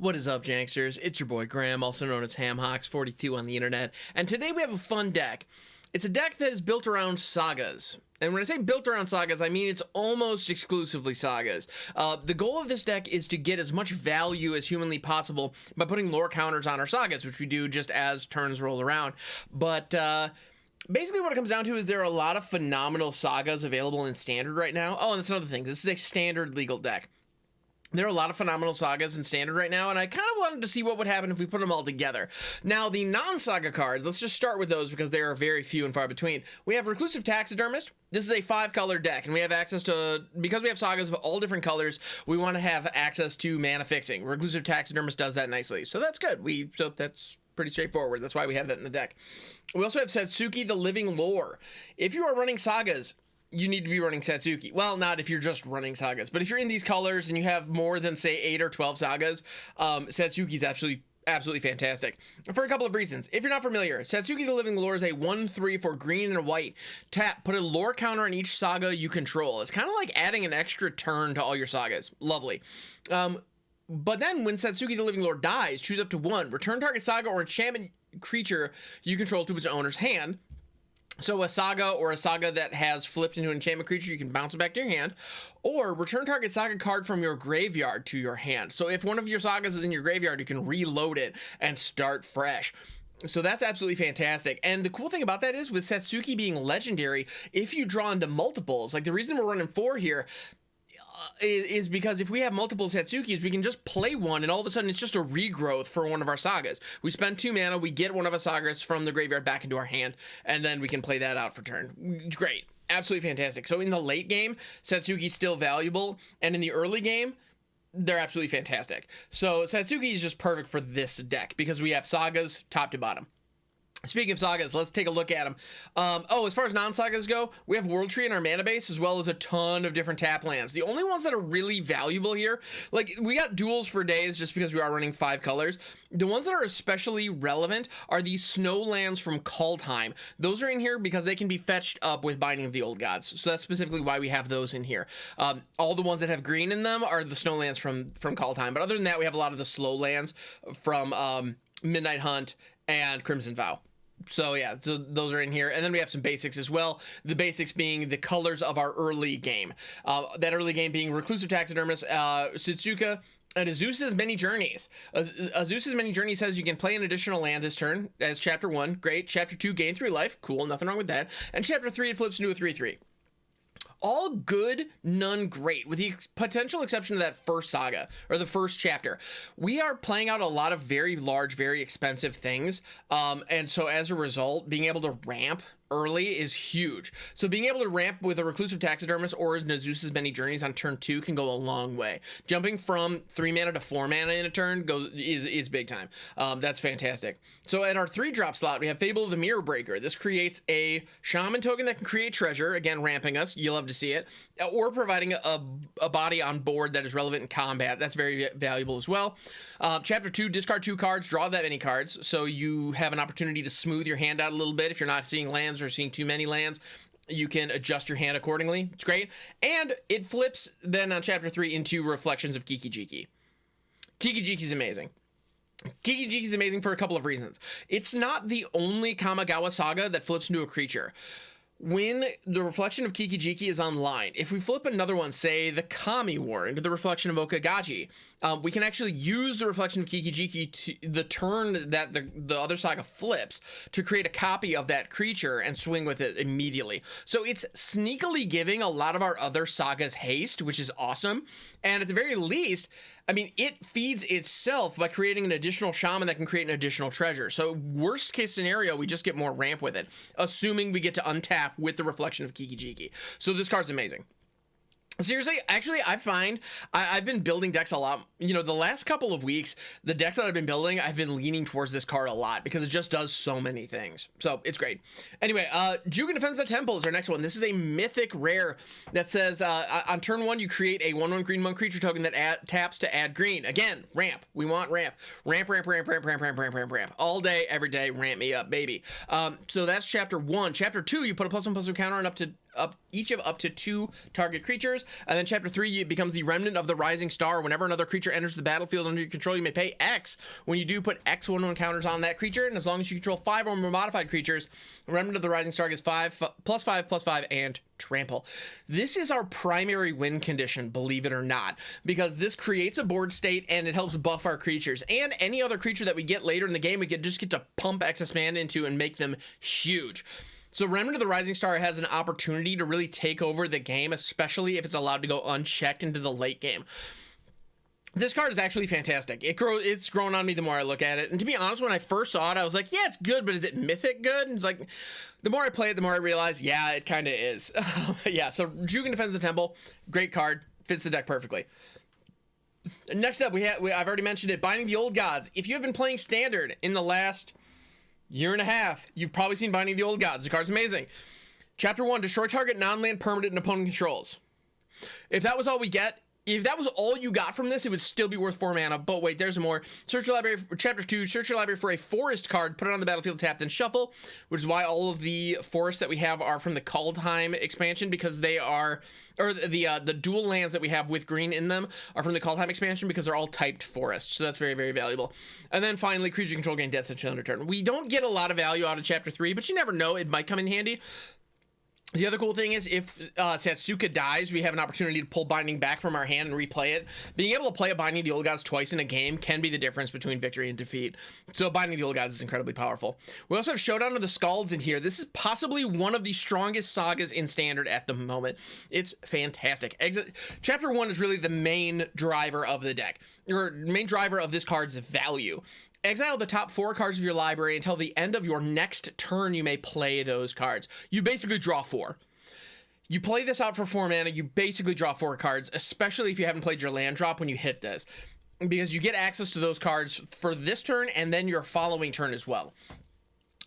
What is up, Janksters? It's your boy Graham, also known as HamHawks42 on the internet, and today we have a fun deck. It's a deck that is built around sagas. And when I say built around sagas, I mean it's almost exclusively sagas. The goal of this deck is to get as much value as humanly possible by putting lore counters on our sagas, which we do just as turns roll around. But basically what it comes down to is there are a lot of phenomenal sagas available in Standard right now. Oh, and that's another thing. This is a Standard legal deck. There are a lot of phenomenal sagas in Standard right now, and I kind of wanted to see what would happen if we put them all together. Now, the non-saga cards, let's just start with those because they are very few and far between. We have Reclusive Taxidermist. This is a 5-color deck, and we have access to, because we have sagas of all different colors, we want to have access to mana fixing. Reclusive Taxidermist does that nicely, so that's good. So that's pretty straightforward. That's why we have that in the deck. We also have Satsuki, the Living Lore. If you are running sagas, you need to be running Satsuki. Well, not if you're just running sagas, but if you're in these colors and you have more than, say, 8 or 12 sagas, Satsuki is absolutely fantastic for a couple of reasons. If you're not familiar, Satsuki the Living Lore is a 1/3 for green and white. Tap, put a lore counter on each saga you control. It's kind of like adding an extra turn to all your sagas. Lovely. But then when Satsuki the Living Lore dies, choose up to 1. Return target saga or enchantment creature you control to its owner's hand. So a saga or a saga that has flipped into an enchantment creature, you can bounce it back to your hand, or return target saga card from your graveyard to your hand. So if one of your sagas is in your graveyard, you can reload it and start fresh. So that's absolutely fantastic. And the cool thing about that is with Satsuki being legendary, if you draw into multiples, like the reason we're running 4 here, is because if we have multiple Satsukis, we can just play one and all of a sudden it's just a regrowth for one of our sagas. We spend 2 mana, we get one of our sagas from the graveyard back into our hand, and then we can play that out for turn. Great. Absolutely fantastic. So in the late game, Satsuki's still valuable, and in the early game, they're absolutely fantastic. So Satsuki is just perfect for this deck because we have sagas top to bottom. Speaking of sagas, let's take a look at them. As far as non-sagas go, we have World Tree in our mana base, as well as a ton of different tap lands. The only ones that are really valuable here, like, we got duels for days just because we are running 5 colors. The ones that are especially relevant are these snow lands from Kaldheim. Those are in here because they can be fetched up with Binding of the Old Gods. So that's specifically why we have those in here. All the ones that have green in them are the snow lands from Kaldheim. But other than that, we have a lot of the slow lands from Midnight Hunt and Crimson Vow. So yeah, so those are in here. And then we have some basics as well. The basics being the colors of our early game. That early game being Reclusive Taxidermist, Satsuki, and Azusa's Many Journeys. Azusa's Many Journeys says you can play an additional land this turn as Chapter 1. Great. Chapter 2, gain 3 life. Cool, nothing wrong with that. And Chapter 3, it flips into a 3/3. All good, none great, with the potential exception of that first saga, or the first chapter. We are playing out a lot of very large, very expensive things, and so as a result, being able to ramp early is huge. So being able to ramp with a Reclusive Taxidermist or as Azusa's Many Journeys on turn 2 can go a long way. Jumping from 3 mana to 4 mana in a turn is big time. That's fantastic. So at our 3-drop slot, we have Fable of the Mirror Breaker. This creates a shaman token that can create treasure, again ramping us, you'll love to see it, or providing a body on board that is relevant in combat. That's very valuable as well. Chapter 2, discard 2 cards, draw that many cards, so you have an opportunity to smooth your hand out a little bit. If you're not seeing lands or seeing too many lands, you can adjust your hand accordingly. It's great. And it flips then on Chapter 3 into Reflections of Kiki-Jiki. Kiki-Jiki is amazing. Kiki-Jiki is amazing for a couple of reasons. It's not the only Kamigawa saga that flips into a creature. When the Reflection of Kiki-Jiki is online, if we flip another one, say the Kami War into the Reflection of Okagaji, we can actually use the Reflection of Kiki-Jiki to the turn that the other saga flips to create a copy of that creature and swing with it immediately. So it's sneakily giving a lot of our other sagas haste, which is awesome. And at the very least, I mean, it feeds itself by creating an additional shaman that can create an additional treasure. So worst case scenario, we just get more ramp with it, assuming we get to untap with the Reflection of Kiki-Jiki. So this card's amazing. Seriously, actually, I find I've been building decks a lot. You know, the last couple of weeks, the decks that I've been building, I've been leaning towards this card a lot because it just does so many things. So it's great. Anyway, Juke and Defends the Temple is our next one. This is a mythic rare that says on turn 1, you create a 1/1 green 1 creature token that taps to add green. Again, ramp. We want ramp. Ramp. All day, every day, ramp me up, baby. So that's Chapter 1. Chapter 2, you put a +1/+1 counter on up to 2 target creatures. And then chapter 3, it becomes the Remnant of the Rising Star. Whenever another creature enters the battlefield under your control, you may pay X. When you do, put X 1/1 counters on that creature, and as long as you control 5 or more modified creatures, Remnant of the Rising Star gets 5/5/5 and trample. This is our primary win condition, believe it or not, because this creates a board state and it helps buff our creatures, and any other creature that we get later in the game, we just get to pump excess mana into and make them huge. So Remnant of the Rising Star has an opportunity to really take over the game, especially if it's allowed to go unchecked into the late game. This card is actually fantastic. It's grown on me the more I look at it. And to be honest, when I first saw it, I was like, yeah, it's good, but is it mythic good? And it's like, the more I play it, the more I realize, yeah, it kind of is. Yeah, so Juke and Defends the Temple, great card, fits the deck perfectly. Next up, I've already mentioned it, Binding the Old Gods. If you have been playing Standard in the last year and a half, you've probably seen Binding the Old Gods. The card's amazing. Chapter 1, destroy target non-land permanent and opponent controls. If that was all we get, if that was all you got from this, it would still be worth 4 mana. But wait, there's more. Search your library for Chapter 2. Search your library for a forest card. Put it on the battlefield, tap, then shuffle. Which is why all of the forests that we have are from the Kaldheim expansion, because they are, or the dual lands that we have with green in them are from the Kaldheim expansion because they're all typed forest. So that's very, very valuable. And then finally, creature control gain death touch on return. We don't get a lot of value out of Chapter 3, but you never know. It might come in handy. The other cool thing is if Satsuki dies, we have an opportunity to pull Binding back from our hand and replay it. Being able to play a Binding the Old Gods twice in a game can be the difference between victory and defeat. So Binding the Old Gods is incredibly powerful. We also have Showdown of the Skalds in here. This is possibly one of the strongest sagas in Standard at the moment. It's fantastic. Chapter 1 is really the main driver of the deck, or main driver of this card's value. Exile the top 4 cards of your library until the end of your next turn. You may play those cards. You basically draw 4. You play this out for 4 mana, you basically draw 4 cards, especially if you haven't played your land drop when you hit this, because you get access to those cards for this turn and then your following turn as well.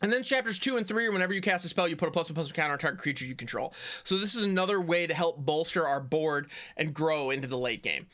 And then chapters 2 and 3 are whenever you cast a spell, you put a +1/+1 counter on target creature you control. So this is another way to help bolster our board and grow into the late game.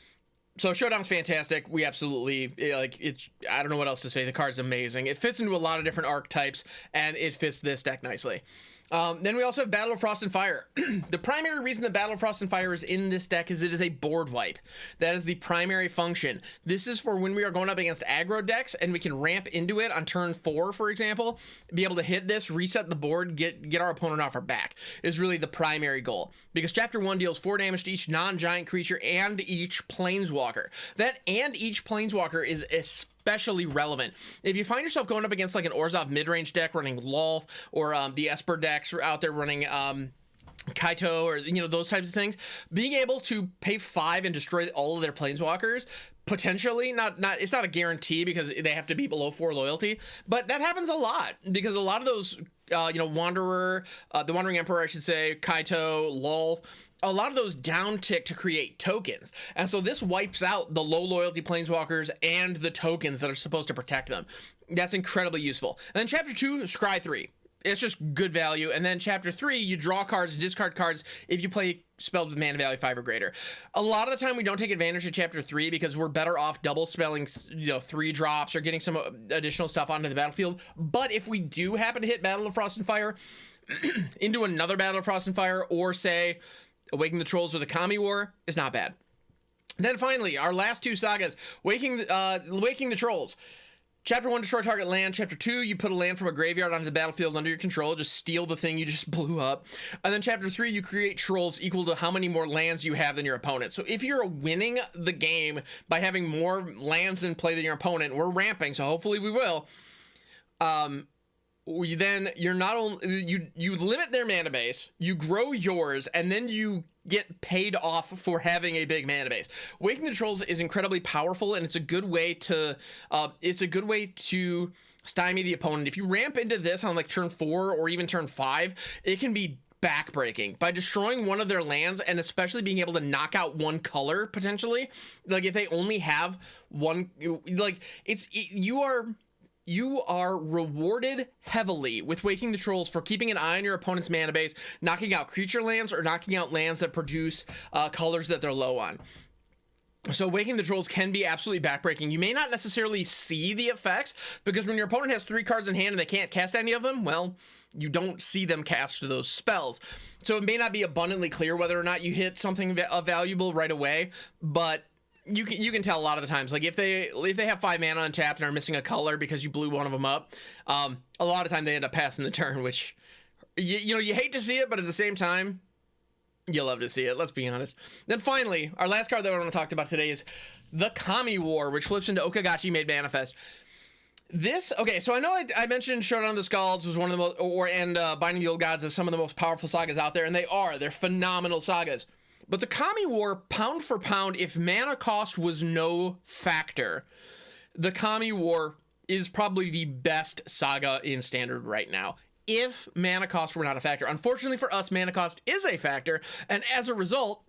So Showdown's fantastic. We absolutely, like, it's, I don't know what else to say. The card's amazing. It fits into a lot of different archetypes, and it fits this deck nicely. Then we also have Battle of Frost and Fire. The primary reason that Battle of Frost and Fire is in this deck is it is a board wipe. That is the primary function. This is for when we are going up against aggro decks and we can ramp into it on turn 4, for example, be able to hit this, reset the board, get our opponent off our back, is really the primary goal. Because Chapter 1 deals 4 damage to each non-giant creature and each planeswalker. That and each planeswalker is especially relevant. If you find yourself going up against like an Orzhov mid-range deck running Lolth, or the Esper decks out there running Kaito, or those types of things, being able to pay 5 and destroy all of their planeswalkers, potentially, not it's not a guarantee because they have to be below 4 loyalty, but that happens a lot because a lot of those Wanderer, the Wandering Emperor, I should say, Kaito, Lolth, a lot of those downtick to create tokens. And so this wipes out the low loyalty planeswalkers and the tokens that are supposed to protect them. That's incredibly useful. And then chapter 2, Scry 3. It's just good value. And then chapter 3, you draw cards, discard cards if you play spells with mana value 5 or greater. A lot of the time we don't take advantage of chapter 3 because we're better off double spelling 3 drops or getting some additional stuff onto the battlefield. But if we do happen to hit Battle of Frost and Fire into another Battle of Frost and Fire, or say Awakening the Trolls or the Kami War, is not bad. Then finally, our last 2 sagas, Waking the Trolls. Chapter 1, destroy target land. Chapter 2, you put a land from a graveyard onto the battlefield under your control. Just steal the thing you just blew up. And then chapter 3, you create trolls equal to how many more lands you have than your opponent. So if you're winning the game by having more lands in play than your opponent, we're ramping, so hopefully we will. Then you're not only you limit their mana base, you grow yours, and then you get paid off for having a big mana base. Waking the Trolls is incredibly powerful, and it's a good way to stymie the opponent. If you ramp into this on like turn 4 or even turn 5, it can be backbreaking by destroying one of their lands, and especially being able to knock out one color potentially. Like if they only have one, like you are rewarded heavily with Waking the Trolls for keeping an eye on your opponent's mana base, knocking out creature lands, or knocking out lands that produce colors that they're low on. So Waking the Trolls can be absolutely backbreaking. You may not necessarily see the effects, because when your opponent has 3 cards in hand and they can't cast any of them, well, you don't see them cast those spells. So it may not be abundantly clear whether or not you hit something valuable right away, but you can tell a lot of the times. Like if they have 5 mana untapped and are missing a color because you blew one of them up, a lot of time they end up passing the turn, which you know, you hate to see it, but at the same time, you love to see it, let's be honest. Then finally, our last card that I want to talk about today is the Kami War, which flips into Okagachi Made Manifest. This, okay, so I know I mentioned Showdown of the Skalds was one of the most, and Binding the Old Gods as some of the most powerful sagas out there, and they're phenomenal sagas. But the Kami War, pound for pound, if mana cost was no factor, the Kami War is probably the best saga in Standard right now, if mana cost were not a factor. Unfortunately for us, mana cost is a factor, and as a result,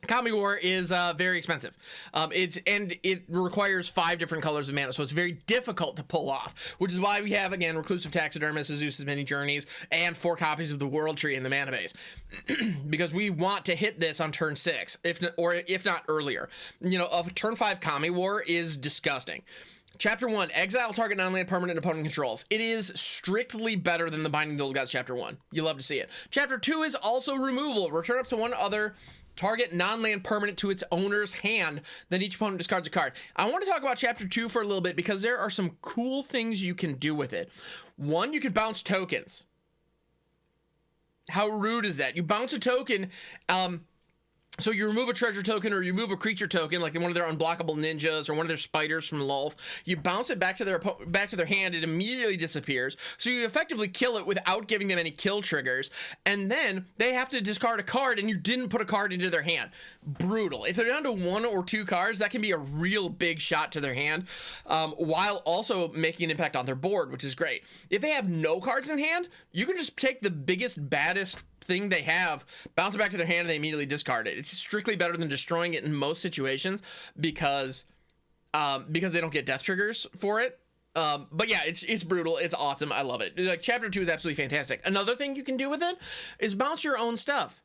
Kami War is very expensive. It requires 5 different colors of mana, so it's very difficult to pull off, which is why we have, again, Reclusive Taxidermist, Zeus's Many Journeys, and 4 copies of the World Tree in the mana base, because we want to hit this on turn 6, if not earlier. You know, a turn 5 Kami War is disgusting. Chapter 1, exile target non-land permanent opponent controls. It is strictly better than the Binding the Old Gods Chapter 1. You love to see it. Chapter 2 is also removal. Return up to one other target non-land permanent to its owner's hand, then each opponent discards a card. I want to talk about Chapter 2 for a little bit, because there are some cool things you can do with it. One, you could bounce tokens. How rude is that? You bounce a token, so you remove a treasure token or you remove a creature token, like one of their unblockable ninjas or one of their spiders from Lulf. You bounce it back to their hand. It immediately disappears. So you effectively kill it without giving them any kill triggers. And then they have to discard a card, and you didn't put a card into their hand. Brutal. If they're down to 1 or 2 cards, that can be a real big shot to their hand, while also making an impact on their board, which is great. If they have no cards in hand, you can just take the biggest, baddest thing they have, bounce it back to their hand, and they immediately discard it. It's strictly better than destroying it in most situations, because they don't get death triggers for it. But yeah, it's brutal. It's awesome. I love it. Like, Chapter 2 is absolutely fantastic. Another thing you can do with it is bounce your own stuff.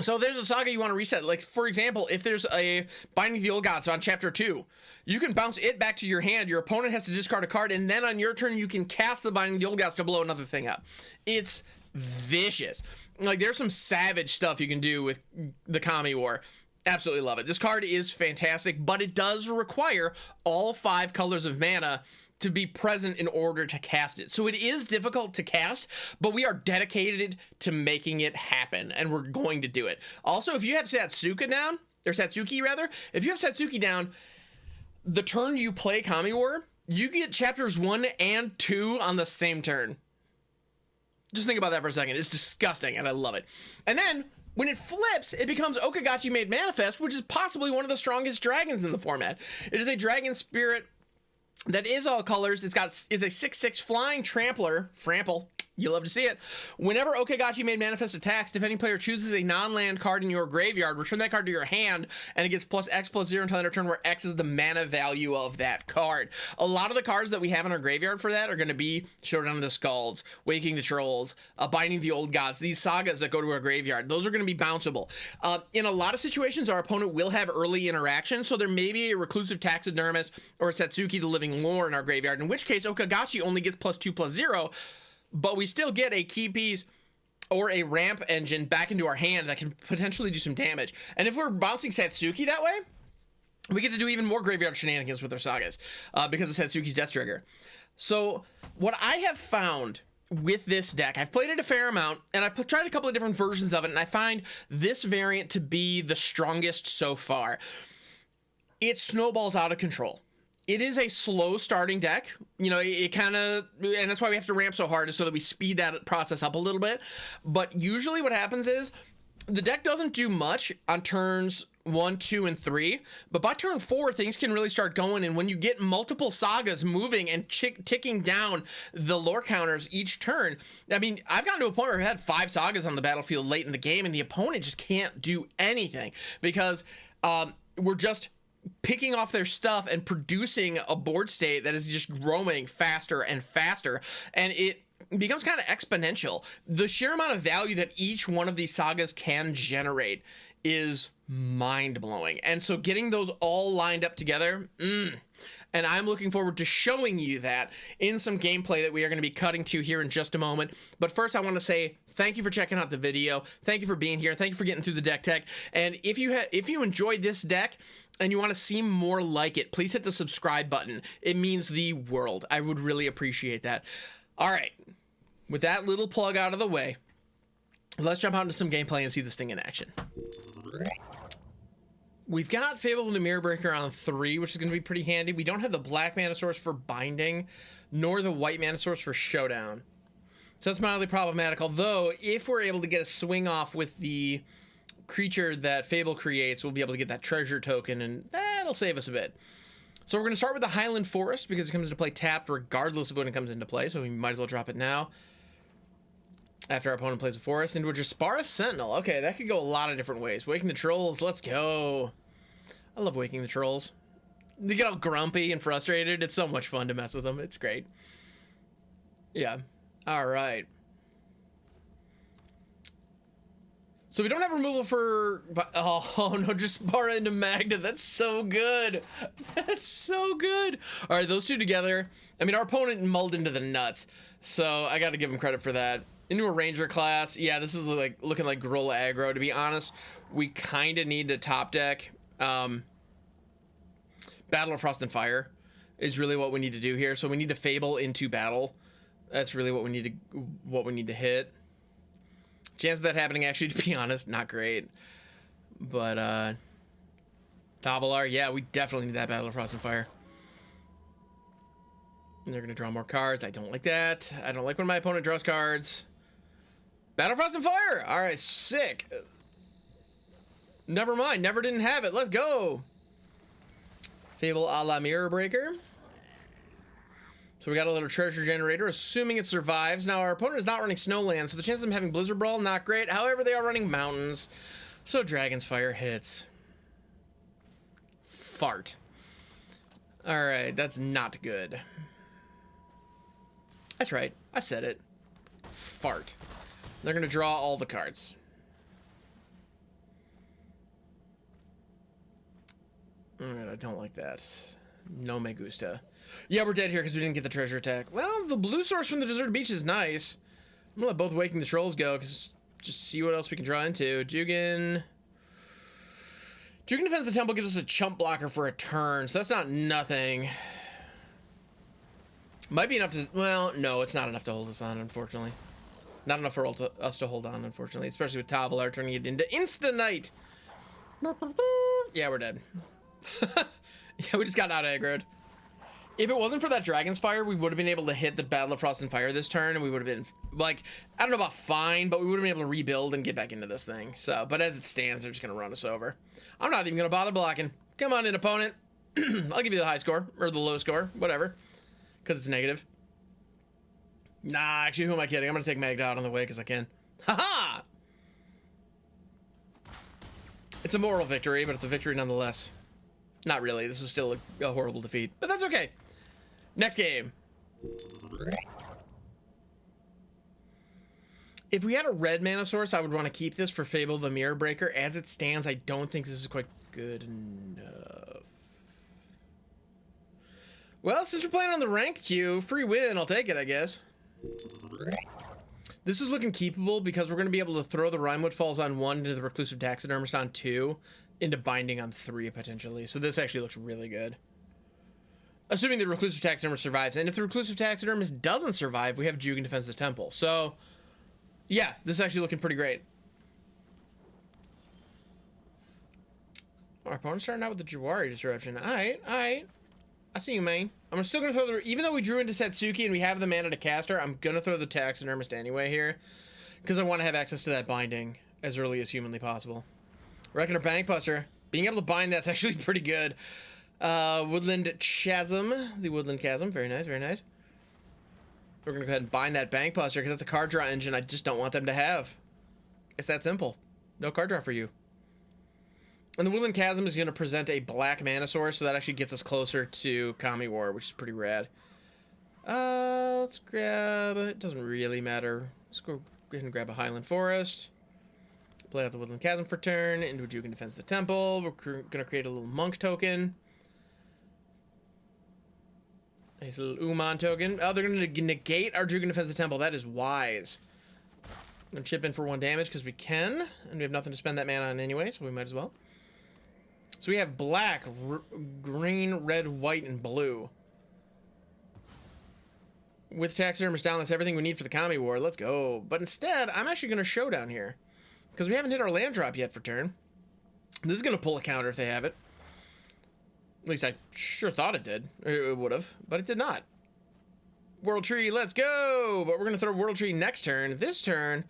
So if there's a saga you want to reset, like for example, if there's a Binding the Old Gods on Chapter 2, you can bounce it back to your hand. Your opponent has to discard a card, and then on your turn you can cast the Binding the Old Gods to blow another thing up. It's vicious. Like, there's some savage stuff you can do with the Kami War. Absolutely love it. This card is fantastic, but it does require all 5 colors of mana to be present in order to cast it. So it is difficult to cast, but we are dedicated to making it happen, and we're going to do it. Also, if you have Satsuki down, if you have Satsuki down, the turn you play Kami War, you get chapters 1 and 2 on the same turn. Just think about that for a second. It's disgusting, and I love it. And then, when it flips, it becomes Okagachi Made Manifest, which is possibly one of the strongest dragons in the format. It is a dragon spirit that is all colors. Is a 6/6 flying trampler. Frample. You love to see it. Whenever Okagachi Made Manifest attacks, if any player chooses a non-land card in your graveyard, return that card to your hand, and it gets +X/+0 until end of turn, where X is the mana value of that card. A lot of the cards that we have in our graveyard for that are going to be Showdown of the Skalds, Waking the Trolls, Binding the Old Gods, these sagas that go to our graveyard. Those are going to be bounceable. In a lot of situations, our opponent will have early interaction, so there may be a Reclusive Taxidermist or a Satsuki the Living Lore in our graveyard, in which case Okagachi only gets +2/+0, but we still get a key piece or a ramp engine back into our hand that can potentially do some damage. And if we're bouncing Satsuki that way, we get to do even more graveyard shenanigans with our sagas, because of Satsuki's death trigger. So what I have found with this deck, I've played it a fair amount, and I've tried a couple of different versions of it, and I find this variant to be the strongest so far. It snowballs out of control. It is a slow starting deck, you know, it kind of, and that's why we have to ramp so hard, is so that we speed that process up a little bit. But usually what happens is the deck doesn't do much on turns 1, 2, and 3, but by turn 4, things can really start going. And when you get multiple sagas moving and ticking down the lore counters each turn, I mean, I've gotten to a point where I've had 5 sagas on the battlefield late in the game, and the opponent just can't do anything, because we're just picking off their stuff and producing a board state that is just growing faster and faster, and it becomes kind of exponential. The sheer amount of value that each one of these sagas can generate is mind-blowing. And so getting those all lined up together, and I'm looking forward to showing you that in some gameplay that we are going to be cutting to here in just a moment. But first, I want to say thank you for checking out the video. Thank you for being here. Thank you for getting through the deck tech. And if you enjoyed this deck and you want to see more like it, please hit the subscribe button. It means the world. I would really appreciate that. All right, with that little plug out of the way, let's jump out into some gameplay and see this thing in action. We've got Fable the Mirror Breaker on 3, which is going to be pretty handy. We don't have the black mana source for binding, nor the white mana source for Showdown. So that's mildly problematic, although if we're able to get a swing off with the creature that Fable creates, we'll be able to get that treasure token, and that'll save us a bit. So we're going to start with the Highland Forest, because it comes into play tapped regardless of when it comes into play, so we might as well drop it now. After our opponent plays a forest, into a Jaspara Sentinel. Okay, that could go a lot of different ways. Waking the Trolls, let's go. I love waking the Trolls. They get all grumpy and frustrated. It's so much fun to mess with them. It's great. Yeah. All right. So we don't have removal for... Oh, no, Jaspara into Magda. That's so good. That's so good. All right, those two together. I mean, our opponent mulled into the nuts, so I got to give him credit for that. Into a Ranger class. Yeah, this is like looking like Grolla aggro. To be honest, we kind of need to top deck. Battle of Frost and Fire is really what we need to do here. So we need to Fable into battle. That's really what we need to hit. Chance of that happening, actually, to be honest, not great. But Tavalar, yeah, we definitely need that Battle of Frost and Fire. And they're gonna draw more cards. I don't like that. I don't like when my opponent draws cards. Battle Frost and Fire! Alright, sick. Never mind, never didn't have it. Let's go! Fable a la Mirror Breaker. So we got a little treasure generator, assuming it survives. Now, our opponent is not running Snowland, so the chance of them having Blizzard Brawl, not great. However, they are running Mountains, so Dragon's Fire hits. Fart. Alright, that's not good. That's right, I said it. Fart. They're going to draw all the cards. Alright, I don't like that. No me gusta. Yeah, we're dead here because we didn't get the treasure attack. Well, the blue source from the Deserted Beach is nice. I'm going to let both Waking the Trolls go, because just see what else we can draw into. Juke Defends the Temple gives us a chump blocker for a turn, so that's not nothing. Might be enough to... Well, no, it's not enough to hold us on, unfortunately. Not enough for us to hold on, unfortunately. Especially with Tavalar turning it into Insta-Night. Yeah, we're dead. Yeah, we just got out aggroed. If it wasn't for that Dragon's Fire, we would have been able to hit the Battle of Frost and Fire this turn, and we would have been, like, I don't know about fine, but we would have been able to rebuild and get back into this thing. So, but as it stands, they're just going to run us over. I'm not even going to bother blocking. Come on in, opponent. I'll give you the high score, or the low score, whatever, because it's negative. Nah, actually, who am I kidding? I'm going to take Magda out on the way because I can. Haha! It's a moral victory, but it's a victory nonetheless. Not really. This was still a horrible defeat, but that's okay. Next game. If we had a red mana source, I would want to keep this for Fable the Mirror Breaker. As it stands, I don't think this is quite good enough. Well, since we're playing on the ranked queue, free win, I'll take it, I guess. This is looking keepable because we're going to be able to throw the Rimewood Falls on 1 into the Reclusive Taxidermist on 2 into binding on 3 potentially. So this actually looks really good. Assuming the Reclusive Taxidermist survives. And if the Reclusive Taxidermist doesn't survive, we have Juke and Defends the Temple. So, yeah, this is actually looking pretty great. Our opponent's starting out with the Jawari Disruption. Alright. I see you, man. I'm still going to throw the... Even though we drew into Satsuki and we have the mana to cast her, I'm going to throw the Taxidermist anyway here. Because I want to have access to that binding as early as humanly possible. Reckoner Bankbuster. Being able to bind that's actually pretty good. Woodland Chasm. The Woodland Chasm. Very nice, very nice. We're going to go ahead and bind that Bankbuster because that's a card draw engine I just don't want them to have. It's that simple. No card draw for you. And the Woodland Chasm is going to present a black mana source, so that actually gets us closer to Kamigawa, which is pretty rad. Let's grab... It doesn't really matter. Let's go ahead and grab a Highland Forest. Play out the Woodland Chasm for turn. Into a Juke and defends the temple. We're gonna create a little monk token. Nice little Uman token. Oh, they're gonna negate our Juke and defends the temple. That is wise. I'm gonna chip in for 1 damage because we can, and we have nothing to spend that mana on anyway, so we might as well. So we have black, green, red, white, and blue. With Taxidermist down, that's everything we need for the Kami War. Let's go. But instead, I'm actually going to Showdown here. Because we haven't hit our land drop yet for turn. This is going to pull a counter if they have it. At least I sure thought it did. It would have. But it did not. World Tree, let's go! But we're going to throw World Tree next turn. This turn,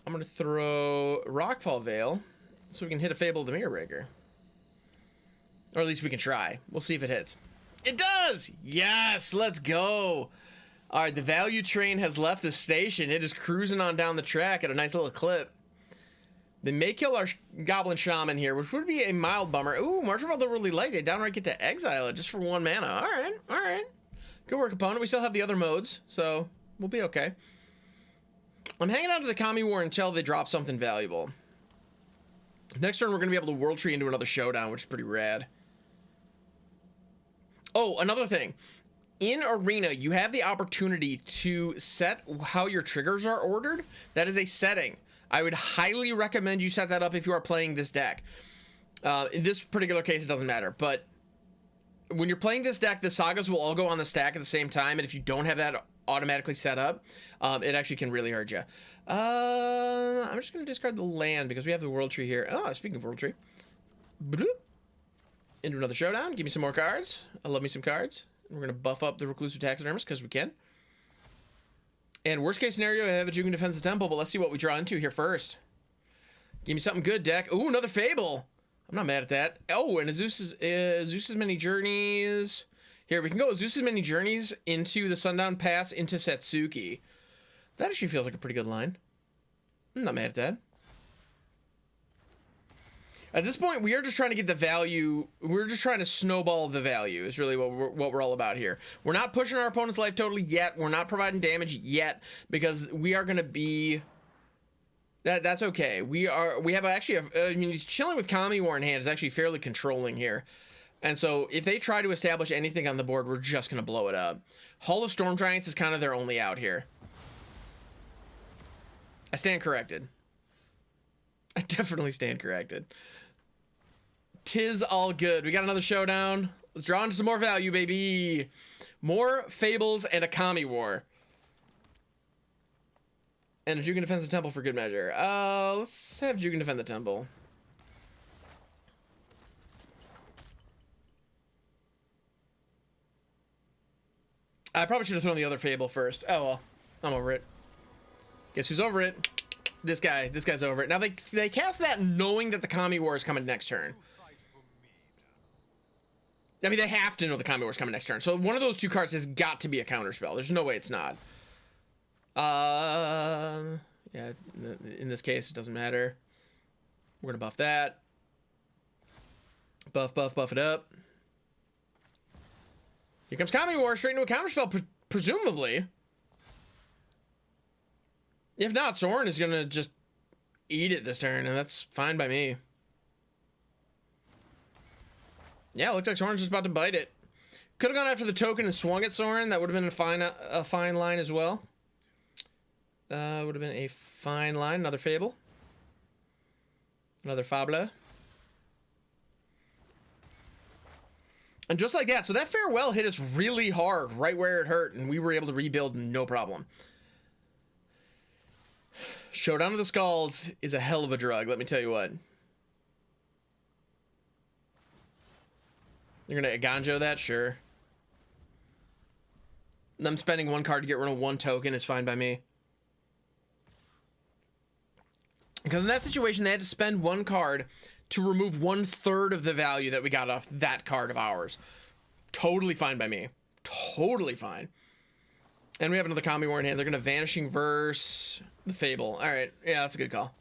I'm going to throw Rockfall Vale. So we can hit a Fable of the Mirror Breaker. Or at least we can try. We'll see if it hits. It does! Yes! Let's go! Alright, the value train has left the station. It is cruising on down the track at a nice little clip. They may kill our Goblin Shaman here, which would be a mild bummer. Ooh, March of the Really Light. They downright get to exile it just for 1 mana. Alright, alright. Good work, opponent. We still have the other modes, so we'll be okay. I'm hanging out to the Kami War until they drop something valuable. Next turn, we're going to be able to World Tree into another Showdown, which is pretty rad. Oh, another thing. In Arena, you have the opportunity to set how your triggers are ordered. That is a setting. I would highly recommend you set that up if you are playing this deck. In this particular case, it doesn't matter. But when you're playing this deck, the sagas will all go on the stack at the same time. And if you don't have that automatically set up, it actually can really hurt you. I'm just going to discard the land because we have the World Tree here. Oh, speaking of World Tree. Bloop. Into another Showdown. Give me some more cards. I love me some cards. We're going to buff up the Reclusive Taxidermist because we can. And worst case scenario, I have a Juke and defends the temple, but let's see what we draw into here first. Give me something good, deck. Ooh, another Fable. I'm not mad at that. Oh, and Zeus's Many Journeys. Here, we can go Zeus's Many Journeys into the Sundown Pass into Satsuki. That actually feels like a pretty good line. I'm not mad at that. At this point, we are just trying to get the value. We're just trying to snowball the value is really what we're all about here. We're not pushing our opponent's life total yet. We're not providing damage yet because we are going to be... That's okay. We have actually... I mean, chilling with Kami War in hand is actually fairly controlling here. And so if they try to establish anything on the board, we're just going to blow it up. Hull of Storm Giants is kind of their only out here. I stand corrected. I definitely stand corrected. 'Tis all good. We got another Showdown. Let's draw into some more value, baby. More Fables and a Kami War. And a Juke and defends the temple for good measure. Let's have Juke and defend the temple. I probably should have thrown the other Fable first. Oh well. I'm over it. Guess who's over it? This guy. This guy's over it. Now they cast that knowing that the Kami War is coming next turn. I mean, they have to know the Kami War is coming next turn. So one of those two cards has got to be a counterspell. There's no way it's not. Yeah, in this case, it doesn't matter. We're going to buff that. Buff it up. Here comes Kami War, straight into a counterspell, presumably. If not, Soren is going to just eat it this turn, and that's fine by me. Yeah, looks like Soren's just about to bite it. Could have gone after the token and swung at Soren. That would have been a fine line as well. Would have been a fine line. Another Fable. Another Fable. And just like that. So that farewell hit us really hard, right where it hurt, and we were able to rebuild no problem. Showdown of the Skalds is a hell of a drug, let me tell you what. You're gonna Aganjo that? Sure. Them spending 1 card to get rid of 1 token is fine by me. Because in that situation, they had to spend 1 card to remove 1/3 of the value that we got off that card of ours. Totally fine by me. Totally fine. And we have another Kami War in hand. They're gonna Vanishing Verse the Fable. All right, yeah, that's a good call.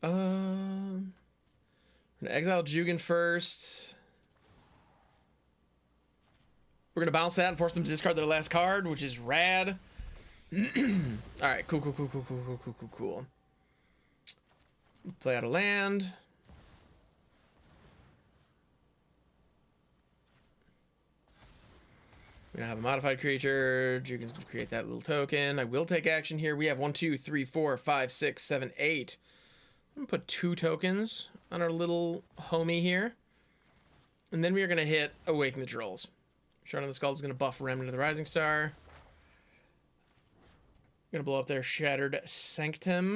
We're gonna exile Jugan first. We're gonna bounce that and force them to discard their last card, which is rad. All right, cool. Play out a land. We're gonna have a modified creature. Juke is gonna create that little token. I will take action here. We have 1, 2, 3, 4, 5, 6, 7, 8. I'm gonna put 2 tokens on our little homie here. And then we are gonna hit Awaken the Trolls. Sharding the Skalds is gonna buff Remnant of the Rising Star. Gonna blow up their Shattered Sanctum.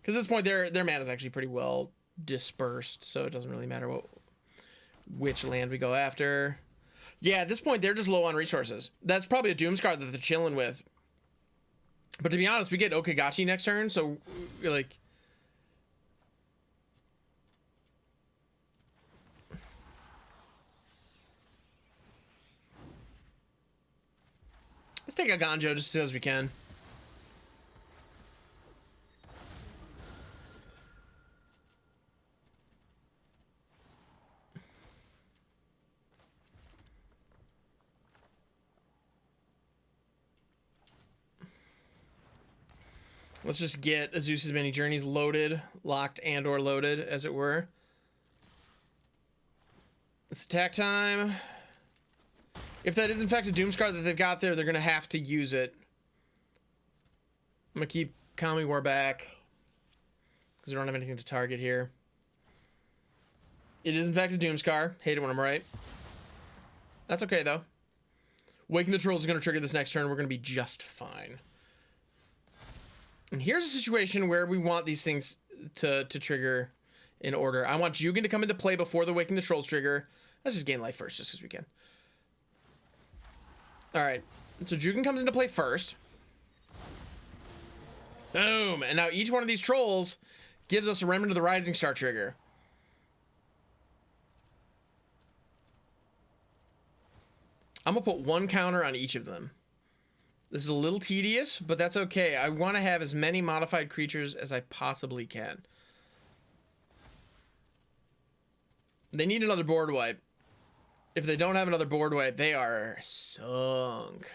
Because at this point their mana is actually pretty well dispersed, so it doesn't really matter which land we go after. Yeah, at this point they're just low on resources. That's probably a Doomscar that they're chilling with. But to be honest, we get Okagachi next turn, so like let's take a Ganjo just as soon as we can. Let's just get Azusa's Many Journeys loaded, locked and or loaded, as it were. It's attack time. If that is in fact a Doomscar that they've got there, they're going to have to use it. I'm going to keep Kami War back, because we don't have anything to target here. It is in fact a Doomscar. Hate it when I'm right. That's okay, though. Waking the Trolls is going to trigger this next turn. We're going to be just fine. And here's a situation where we want these things to trigger in order. I want Juke to come into play before the Waking the Trolls trigger. Let's just gain life first, just because we can. Alright, so Juke comes into play first. Boom! And now each one of these trolls gives us a Remnant of the Rising Star trigger. I'm going to put 1 counter on each of them. This is a little tedious, but that's okay. I want to have as many modified creatures as I possibly can. They need another board wipe. If they don't have another board wipe, they are sunk.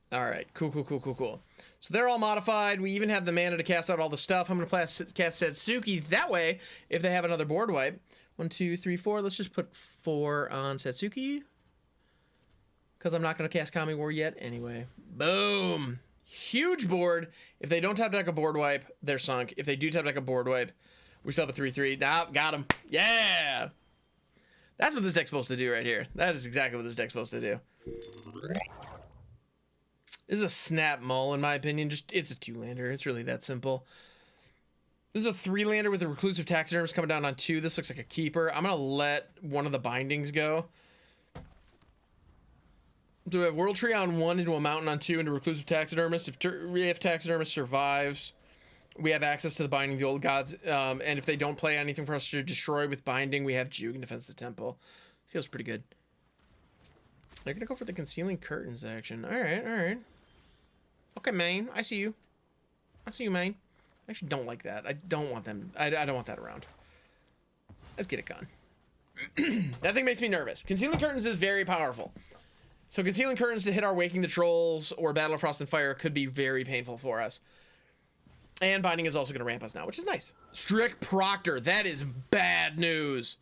All right, cool. So they're all modified. We even have the mana to cast out all the stuff. I'm going to cast Satsuki that way if they have another board wipe. 1, 2, 3, 4. Let's just put 4 on Satsuki, because I'm not going to cast Kami War yet anyway. Boom. Huge board. If they don't tap deck a board wipe, they're sunk. If they do tap deck a board wipe, we still have a 3/3. Now, got him. Yeah. That's what this deck's supposed to do right here. That is exactly what this deck's supposed to do. This is a snap mull, in my opinion. It's a 2-lander. It's really that simple. This is a 3-lander with a Reclusive Taxidermist coming down on 2. This looks like a keeper. I'm going to let one of the bindings go. So we have World Tree on 1 into a Mountain on 2 into Reclusive Taxidermist. If Taxidermist survives, we have access to the Binding of the Old Gods. And if they don't play anything for us to destroy with Binding, we have Juke and Defense the Temple. Feels pretty good. They're going to go for the Concealing Curtains action. All right. Okay, main. I see you. Main. I actually don't like that. I don't want them. I don't want that around. Let's get it gone. That thing makes me nervous. Concealing Curtains is very powerful. So Concealing Curtains to hit our Waking the Trolls or Battle of Frost and Fire could be very painful for us. And Binding is also going to ramp us now, which is nice. Strict Proctor. That is bad news.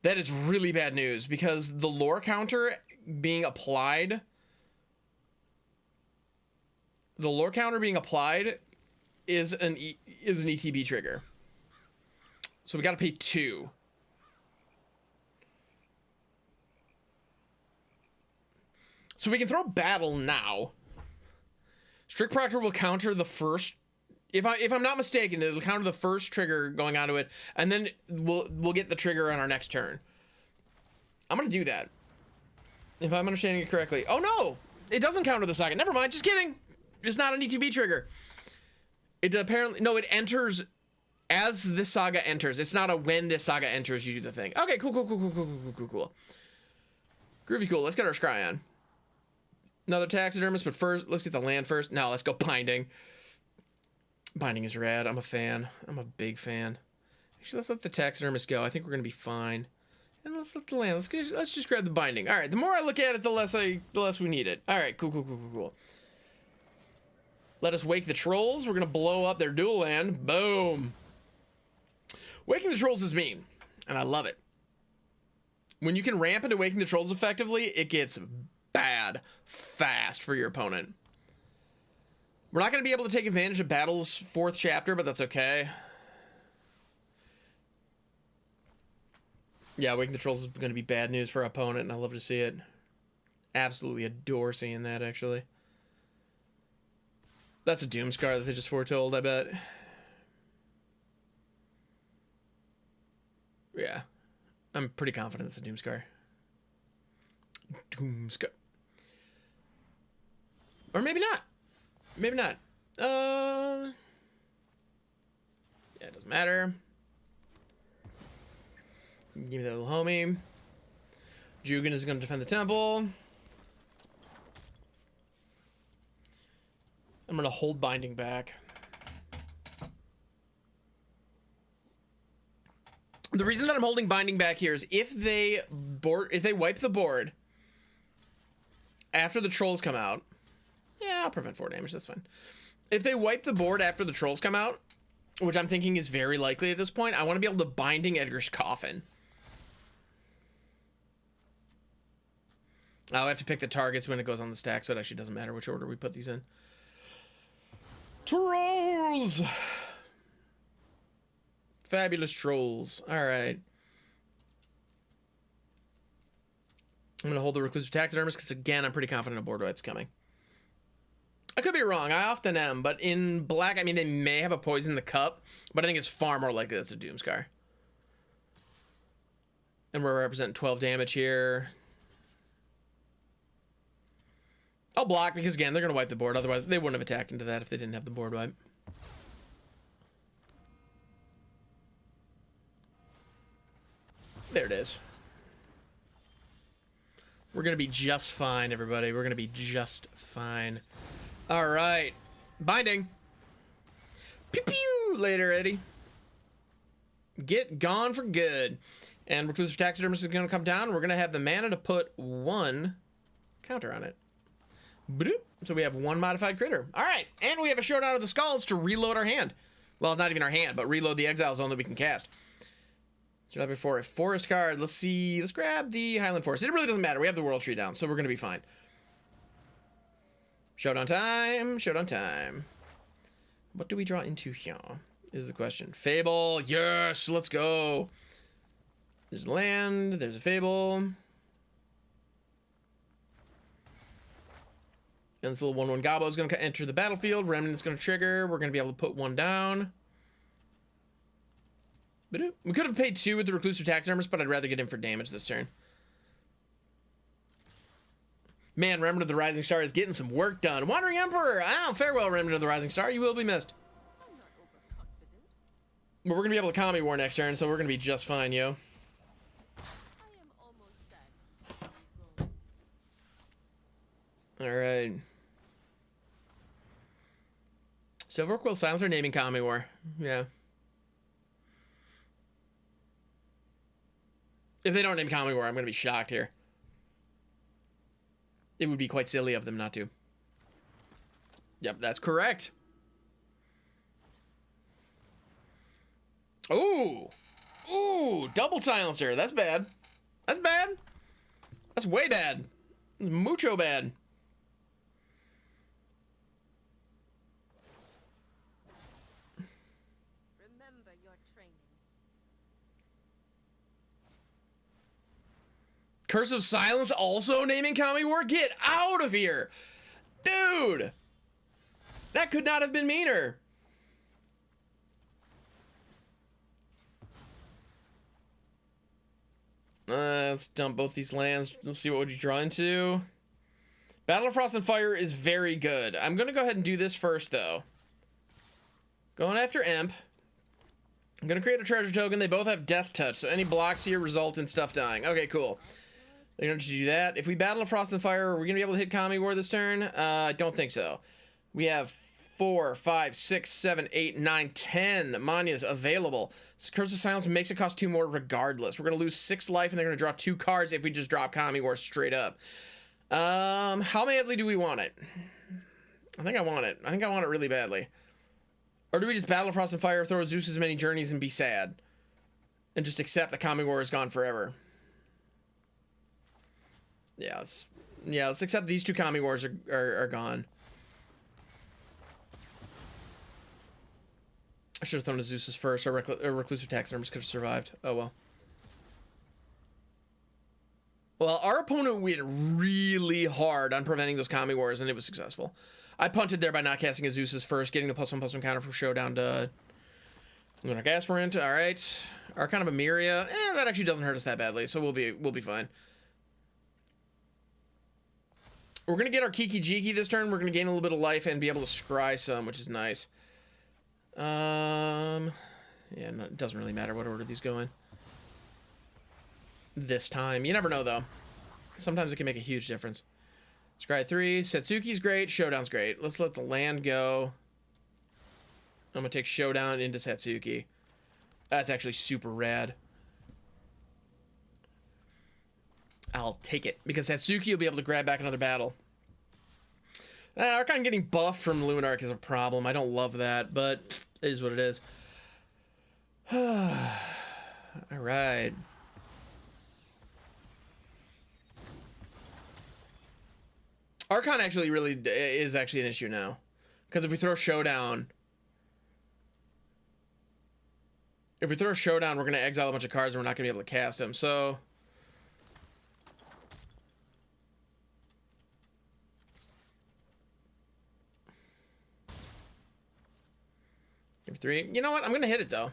That is really bad news, because the lore counter being applied... The lore counter being applied is an ETB trigger. So we got to pay 2. So we can throw Battle now. Strict Proctor will counter the first... If I'm not mistaken, it'll counter the first trigger going onto it, and then we'll get the trigger on our next turn. I'm going to do that, if I'm understanding it correctly. Oh, no! It doesn't counter the saga. Never mind, just kidding! It's not an ETB trigger. It apparently... No, it enters as this saga enters. It's not a when this saga enters, you do the thing. Okay, cool. Groovy cool. Let's get our scry on. Another Taxidermist, but first, let's get the land first. No, let's go Binding. Binding is rad. I'm a fan. I'm a big fan. Actually, let's let the Taxidermist go. I think we're going to be fine. And let's look at the land. Let's just grab the binding. All right. The more I look at it, the less we need it. All right. Cool. Let us wake the trolls. We're gonna blow up their dual land. Boom. Waking the trolls is mean, and I love it. When you can ramp into waking the trolls effectively, it gets bad fast for your opponent. We're not gonna be able to take advantage of Battle's 4th chapter, but that's okay. Yeah, waking the trolls is going to be bad news for our opponent, and I love to see it. Absolutely adore seeing that, actually. That's a Doomscar that they just foretold, I bet. Yeah. I'm pretty confident it's a Doomscar. Doomscar. Or maybe not. Maybe not. Yeah, it doesn't matter. Give me that little homie. Juke is going to defend the temple. I'm going to hold binding back. The reason that I'm holding binding back here is if they wipe the board after the trolls come out. Yeah, I'll prevent 4 damage. That's fine. If they wipe the board after the trolls come out, which I'm thinking is very likely at this point, I want to be able to binding Edgar's Coffin. I'll have to pick the targets when it goes on the stack, so it actually doesn't matter which order we put these in. Trolls! Fabulous trolls. All right. I'm going to hold the Reclusive Taxidermist because, again, I'm pretty confident a board wipe's coming. I could be wrong. I often am. But in black, I mean, they may have a Poison in the Cup, but I think it's far more likely that's a Doomscar. And we're representing 12 damage here. I'll block because, again, they're going to wipe the board. Otherwise, they wouldn't have attacked into that if they didn't have the board wipe. There it is. We're going to be just fine, everybody. We're going to be just fine. All right. Binding. Pew pew. Later, Eddie. Get gone for good. And Reclusive Taxidermist is going to come down. We're going to have the mana to put 1 counter on it. Bloop. So we have 1 modified critter. All right. And we have a Showdown of the Skalds to reload our hand. Well, not even our hand, but reload the exile zone that we can cast. So before a forest card, let's see. Let's grab the Highland Forest. It really doesn't matter. We have the World Tree down, so we're going to be fine. Showdown time. Showdown time. What do we draw into here is the question. Fable. Yes, let's go. There's land. There's a Fable. And this little 1/1 Gobbo is going to enter the battlefield. Remnant is going to trigger. We're going to be able to put 1 down. We could have paid 2 with the Reclusive Taxidermist, but I'd rather get in for damage this turn. Man, Remnant of the Rising Star is getting some work done. Wandering Emperor! Ah, farewell, Remnant of the Rising Star. You will be missed. But we're going to be able to Kami War next turn, so we're going to be just fine, yo. Alright. Silver Quill Silencer naming Kami War. Yeah. If they don't name Kami War, I'm going to be shocked here. It would be quite silly of them not to. Yep, that's correct. Ooh. Ooh, double silencer. That's bad. That's bad. That's way bad. That's mucho bad. Remember your training. Curse of Silence also naming Kami War? Get out of here! Dude! That could not have been meaner. Let's dump both these lands. Let's see what would you draw into. Battle of Frost and Fire is very good. I'm going to go ahead and do this first, though. Going after Emp. I'm going to create a treasure token. They both have Death Touch, so any blocks here result in stuff dying. Okay, cool. They're going to do that. If we battle a Frost and Fire, are we going to be able to hit Kami War this turn? I don't think so. We have 4, 5, 6, 7, 8, 9, 10 Manya's available. Curse of Silence makes it cost 2 more regardless. We're going to lose 6 life, and they're going to draw 2 cards if we just drop Kami War straight up. How badly do we want it? I think I want it. I think I want it really badly. Or do we just Battle Frost and Fire, throw Zeus's many journeys, and be sad? And just accept that Kami War is gone forever? Yeah, let's accept these 2 Kami Wars are gone. I should have thrown a Zeus's first, or Reclusive Taxidermist could have survived. Oh well. Well, our opponent went really hard on preventing those Kami Wars, and it was successful. I punted there by not casting a Zeus's first, getting the +1/+1 counter from Showdown to Lunar Aspirant. All right, Archon of Emiria. That actually doesn't hurt us that badly, so we'll be fine. We're gonna get our Kiki Jiki this turn. We're gonna gain a little bit of life and be able to scry some, which is nice. Yeah, no, it doesn't really matter what order these go in. This time. You never know, though. Sometimes it can make a huge difference. Scry 3. Satsuki's great. Showdown's great. Let's let the land go. I'm going to take Showdown into Satsuki. That's actually super rad. I'll take it, because Satsuki will be able to grab back another battle. Archon getting buffed from Lunark is a problem. I don't love that, but it is what it is. All right. Archon actually really is actually an issue now, because if we throw Showdown, we're going to exile a bunch of cards and we're not going to be able to cast them. So give 3. You know what? I'm going to hit it though.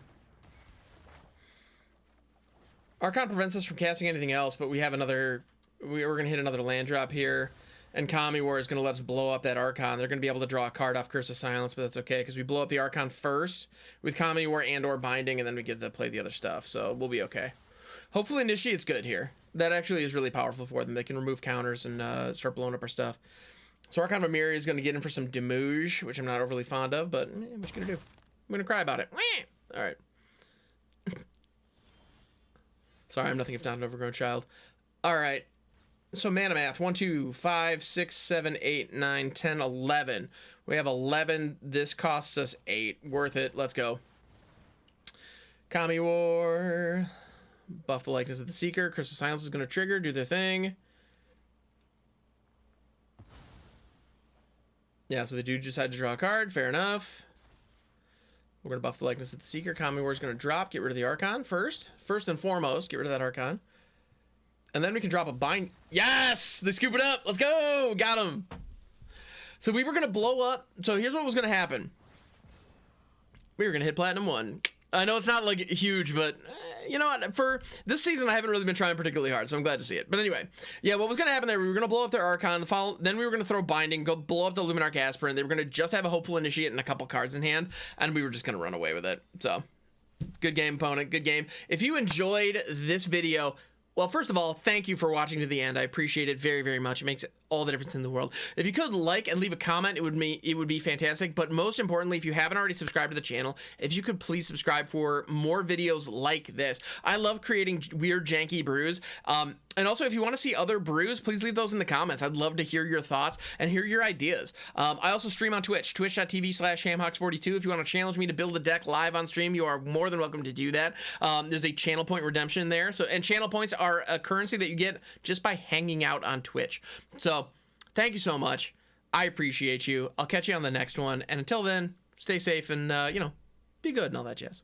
Archon prevents us from casting anything else, but we have another. We're going to hit another land drop here. And Kami War is going to let us blow up that Archon. They're going to be able to draw a card off Curse of Silence, but that's okay, because we blow up the Archon first with Kami War and or Binding, and then we get to play the other stuff, so we'll be okay. Hopefully Initiate's good here. That actually is really powerful for them. They can remove counters and start blowing up our stuff. So Archon of Emiria is going to get in for some Demouge, which I'm not overly fond of, but what you going to do? I'm going to cry about it. All right. Sorry, I'm nothing if not an overgrown child. All right. So mana math, 1, 2, 5, 6, 7, 8, 9, 10, 11. We have 11. This costs us 8. Worth it. Let's go. Kami War. Buff the Likeness of the Seeker. Curse of Silence is going to trigger. Do their thing. Yeah, so the dude decided to draw a card. Fair enough. We're going to buff the Likeness of the Seeker. Kami War is going to drop. Get rid of the Archon first. First and foremost, get rid of that Archon. And then we can drop a bind. Yes! They scoop it up. Let's go! Got him. So we were going to blow up. So here's what was going to happen. We were going to hit Platinum 1. I know it's not like huge, but you know what? For this season, I haven't really been trying particularly hard, so I'm glad to see it. But anyway, yeah, what was going to happen there, we were going to blow up their Archon. Then we were going to throw Binding, go blow up the Luminarch Aspirant. They were going to just have a Hopeful Initiate and a couple cards in hand, and we were just going to run away with it. So, good game, opponent. Good game. If you enjoyed this video, well, first of all, thank you for watching to the end. I appreciate it very, very much. It makes all the difference in the world. If you could like and leave a comment, it would be fantastic. But most importantly, if you haven't already subscribed to the channel, if you could please subscribe for more videos like this. I love creating weird, janky brews. And also, if you want to see other brews, please leave those in the comments. I'd love to hear your thoughts and hear your ideas. I also stream on Twitch, twitch.tv/hamhawks42. If you want to challenge me to build a deck live on stream, you are more than welcome to do that. There's a channel point redemption there. And channel points are a currency that you get just by hanging out on Twitch. So thank you so much. I appreciate you. I'll catch you on the next one. And until then, stay safe and, be good and all that jazz.